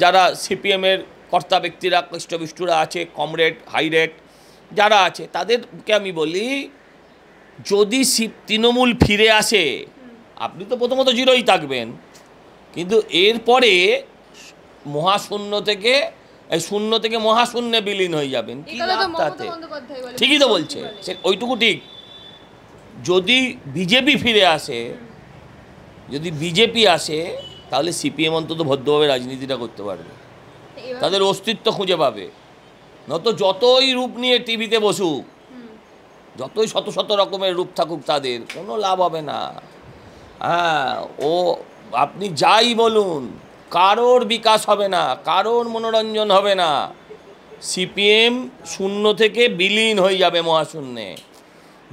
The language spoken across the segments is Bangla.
যারা সিপিএমের কর্তা ব্যক্তিরা কৃষ্টবিষ্টুরা আছে, কমরেড হাইরেট যারা আছে, তাদেরকে আমি বলি যদি তৃণমূল ফিরে আসে আপনি তো প্রথমত জিরোই থাকবেন, কিন্তু এরপরে মহাশূন্য থেকে শূন্য থেকে মহাশূন্যে বিলীন হয়ে যাবেন। কি তাতে? ঠিকই তো বলছে, সে ওইটুকু ঠিক। যদি বিজেপি ফিরে আসে, যদি বিজেপি আসে, তাহলে সিপিএম অন্তত ভদ্রভাবে রাজনীতিটা করতে পারবে, তাদের অস্তিত্ব খুঁজে পাবে। নত যতই রূপ নিয়ে টিভিতে বসুক, যতই শত শত রকমের রূপ থাকুক, তাদের কোনো লাভ হবে না। হ্যাঁ, ও আপনি যাই বলুন, কারোর বিকাশ হবে না, কারোর মনোরঞ্জন হবে না। সিপিএম শূন্য থেকে বিলীন হয়ে যাবে মহাশূন্যে।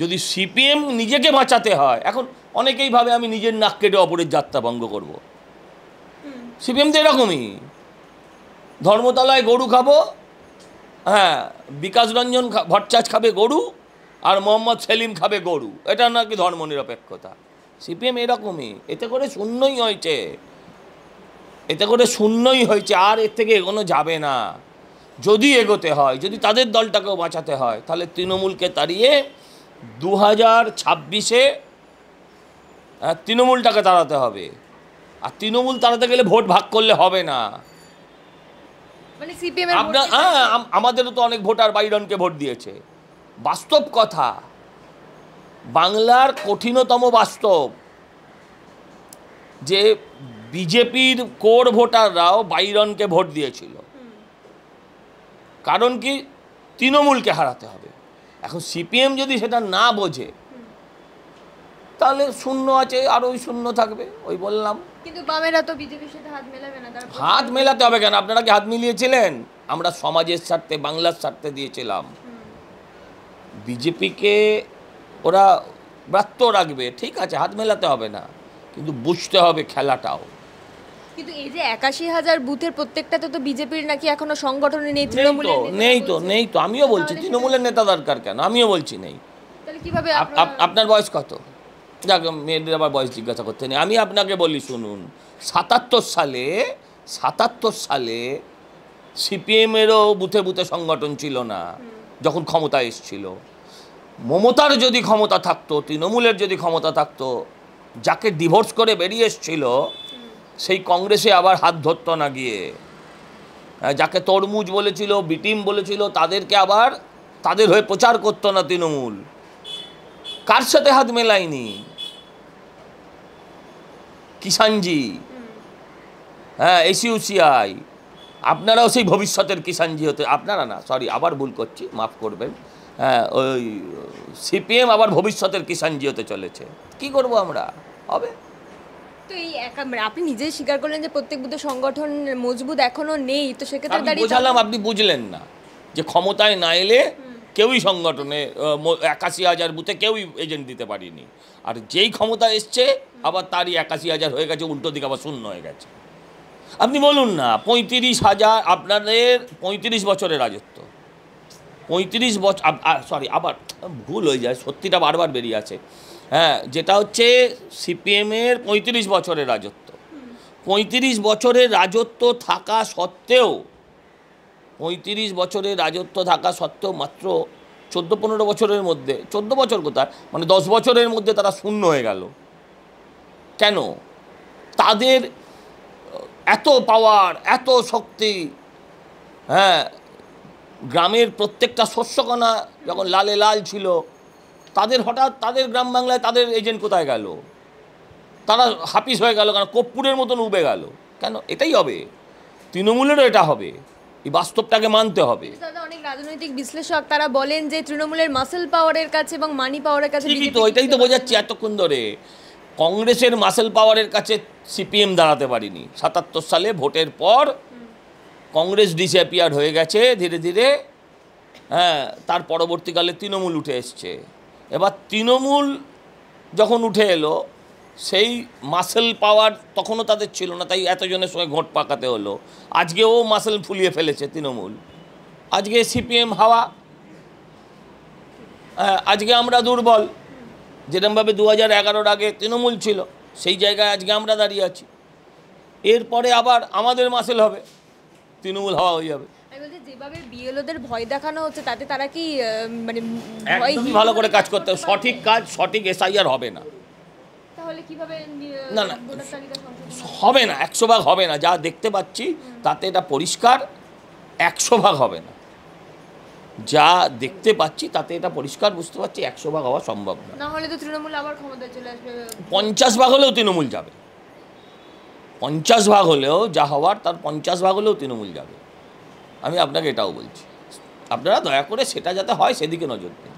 যদি সিপিএম নিজেকে বাঁচাতে হয়, এখন অনেকেই ভাবে আমি নিজের নাক কেটে অপরের যাত্রা ভঙ্গ করব। সিপিএম তো এরকমই, ধর্মতলায় গরু খাবো, হ্যাঁ, বিকাশ রঞ্জন ভট্টাচার্য খাবে গরু, আর মোহাম্মদ সেলিম খাবে গরু, এটা নাকি ধর্মনিরপেক্ষতা। সিপিএম এরকমই, এতে করে শূন্যই হয়েছে, এতে করে শূন্যই হয়েছে, আর এর থেকে এগোনো যাবে না। যদি এগোতে হয়, যদি তাদের দলটাকেও বাঁচাতে হয়, তাহলে তৃণমূলকে তাড়িয়ে 2026-এ তৃণমূলটাকে তাড়াতে হবে। আর তৃণমূল তাড়াতে গেলে ভোট ভাগ করলে হবে না। আপনার আমাদেরও তো অনেক ভোটার বাইরনকে ভোট দিয়েছে। বাস্তব কথা, বাংলার কঠিনতম বাস্তব যে বিজেপির কোর ভোটাররাও বাইরনকে ভোট দিয়েছিল। কারণ কি? তৃণমূলকে হারাতে হবে। এখন সিপিএম যদি সেটা না বোঝে, তাহলে শূন্য আছে, আর ওই শূন্য থাকবে। ওই বললাম, কিন্তু বামেরা তো বিজেপির সাথে হাত মেলাবে না। হাত মেলাতে হবে কেন? আপনারা কি হাত মিলিয়েছিলেন? আমরা সমাজের স্বার্থে, বাংলার স্বার্থে দিয়েছিলাম। বিজেপিকে ওরা ব্রাত্য রাখবে, ঠিক আছে, হাত মেলাতে হবে না, কিন্তু বুঝতে হবে খেলাটাও। কিন্তু এই যে 81,000 বুথের প্রত্যেকটাতে তো বিজেপির নাকি এখনো সংগঠনে নেই, তৃণমূলের নেই তো আমিও বলছি তৃণমূলের নেতা দরকার কেন, আমিও বলছি নেই। তাহলে কিভাবে? আপনার বয়স কত? যাক, মেয়েদের আবার বয়স জিজ্ঞাসা করতে নেই। আমি আপনাকে বলি, শুনুন, 77 সালে সিপিএমেরও বুথে বুথে সংগঠন ছিল না যখন ক্ষমতা এসছিল। মমতার যদি ক্ষমতা থাকতো, তৃণমূলের যদি ক্ষমতা থাকতো, যাকে ডিভোর্স করে বেরিয়ে এসছিল সেই কংগ্রেসে আবার হাত ধরতো না গিয়ে। যাকে তরমুজ বলেছিল, বিটিম বলেছিল, তাদেরকে আবার তাদের হয়ে প্রচার করতো না তৃণমূল। কার সাথে হাত মেলায়নি? কিষাণজি, হ্যাঁ, এসইউসিআই। আপনারাও সেই ভবিষ্যতের কিষাণজি হতে, আপনারা না, সরি, আবার ভুল করছি, মাফ করবেন। হ্যাঁ, ওই সিপিএম আবার ভবিষ্যতের কিষাণজি হতে চলেছে। কি করব আমরা? হবে তো এই আপনি নিজেই স্বীকার করলেন যে প্রত্যেক বুথে সংগঠন মজবুত এখনো নেই, তো সেক্ষেত্রে দাঁড়িয়ে বোঝালাম, আপনি বুঝলেন না যে ক্ষমতায় না এলে কেউই সংগঠনে 81,000 বুথে কেউই এজেন্ট দিতে পারিনি। আর যেই ক্ষমতা এসছে আবার তারই 81,000 হয়ে গেছে, উল্টো দিকে আবার শূন্য হয়ে গেছে। আপনি বলুন না, 35,000, আপনাদের 35 বছরের রাজত্ব, 35 বছর, সরি, আবার ভুল হয়ে যায়, সত্যিটা বারবার বেরিয়ে আছে। হ্যাঁ, যেটা হচ্ছে সিপিএমের 35 বছরের রাজত্ব। 35 বছরের রাজত্ব থাকা সত্ত্বেও, 35 বছরের রাজত্ব থাকা সত্ত্বেও মাত্র 14-15 বছরের মধ্যে, 14 বছর কোথায়, মানে 10 বছরের মধ্যে তারা শূন্য হয়ে গেল। কেন? তাদের এত পাওয়ার, এত শক্তি। হ্যাঁ, গ্রামের প্রত্যেকটা শস্যকণা যখন লালে লাল ছিল, তাদের হঠাৎ তাদের গ্রাম বাংলায় তাদের এজেন্ট কোথায় গেল? তারা হাপিস হয়ে গেল কেন? কর্পূরের মতন উবে গেল কেন? এটাই হবে, তৃণমূলেরও এটা হবে। এই বাস্তবটাকে মানতে হবে। অনেক রাজনৈতিক বিশ্লেষক তারা বলেন যে তৃণমূলের মাসেল পাওয়ারের কাছে এবং মানি পাওয়ারের কাছে, ঠিকই তো, এটাই তো বোঝাচ্ছি এতক্ষণ ধরে। কংগ্রেসের মাসেল পাওয়ারের কাছে সিপিএম দাঁড়াতে পারিনি। 77 সালে ভোটের পর কংগ্রেস ডিসঅ্যাপিয়ার হয়ে গেছে ধীরে ধীরে। হ্যাঁ, তার পরবর্তীকালে তৃণমূল উঠে এসছে। এবার তৃণমূল যখন উঠে এলো, সেই মাসেল পাওয়ার তখনও তাদের ছিল না, তাই এতজনের সঙ্গে ঘোট পাকাতে হলো। আজকেও মাসেল ফুলিয়ে ফেলেছে তৃণমূল। আজকে সিপিএম হাওয়া, আজকে আমরা দুর্বল। যেরকমভাবে 2011-র আগে তৃণমূল ছিল, সেই জায়গায় আজকে আমরা দাঁড়িয়ে আছি। এরপরে আবার আমাদের মাসেল হবে, তৃণমূল হওয়া হয়ে যাবে। আমি বলছি যেভাবে বিএলওদের ভয় দেখানো হচ্ছে তাতে তারা কি মানে ভয় একদমই ভালো করে কাজ করতে হবে, সঠিক কাজ, সঠিক এসআইআর হবে না, তাহলে কিভাবে না, না। ভোটার তালিকা সংশোধন হবে না, 100 ভাগ হবে না, যা দেখতে পাচ্ছি তাতে এটা পরিষ্কার 100 ভাগ হবে না, যা দেখতে পাচ্ছি তাতে এটা পরিষ্কার বুঝতে পারছি 100 ভাগ হওয়া সম্ভব না। না হলে তো তৃণমূল আবার ক্ষমতায় চলে আসবে। 50 ভাগ হলেও তৃণমূল যাবে, 50 ভাগ হলেও যা হওয়ার তার 50 ভাগ হলেও তৃণমূল যাবে, আমি আপনাকে এটাও বলছি। আপনারা দয়া করে সেটা যাতে হয় সেদিকে নজর দিন।